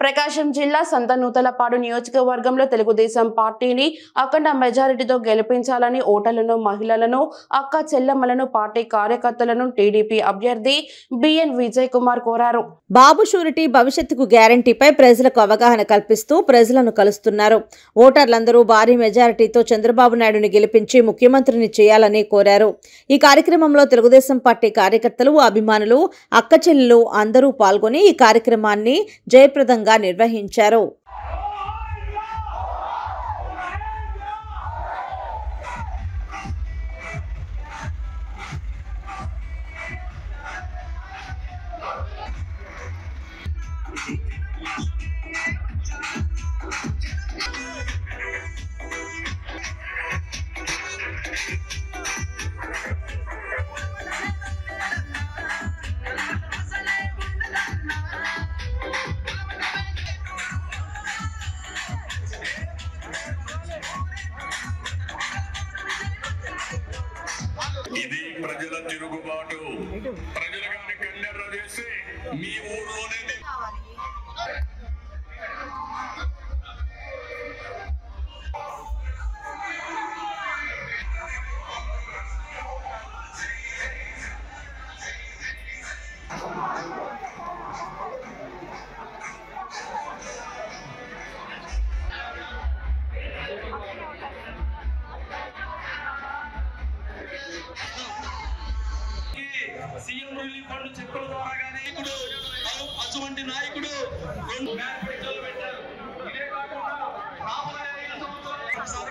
ప్రకాశం జిల్లా సంతనూతలపాడు నియోజకవర్గంలో తెలుగుదేశం పార్టీని అఖండ మెజారిటీతో గెలిపించాలని ఓటర్లను, మహిళలను, అక్క చెల్లెమ్మలను, పార్టీ కార్యకర్తలను టీడీపీ అభ్యర్థి బిఎన్ విజయ్ కుమార్ కోరారు. బాబు షూరిటీ భవిష్యత్తుకు గ్యారంటీపై ప్రజలకు అవగాహన కల్పిస్తూ ప్రజలను కలుస్తున్నారు. ఓటర్లందరూ భారీ మెజారిటీతో చంద్రబాబు నాయుడుని గెలిపించి ముఖ్యమంత్రిని చేయాలని కోరారు. ఈ కార్యక్రమంలో తెలుగుదేశం పార్టీ కార్యకర్తలు, అభిమానులు, అక్క చెల్లెలు అందరూ పాల్గొని ఈ కార్యక్రమాన్ని జయప్రదంగా నిర్వహించారు. ఇది ప్రజల తిరుగుబాటు. ప్రజలు గాని కండెర్ర చేసి మీ ఊర్లోనే సీఎం రిలీఫ్ ఫండ్ చెక్కుల ద్వారా గానీ అటువంటి నాయకుడు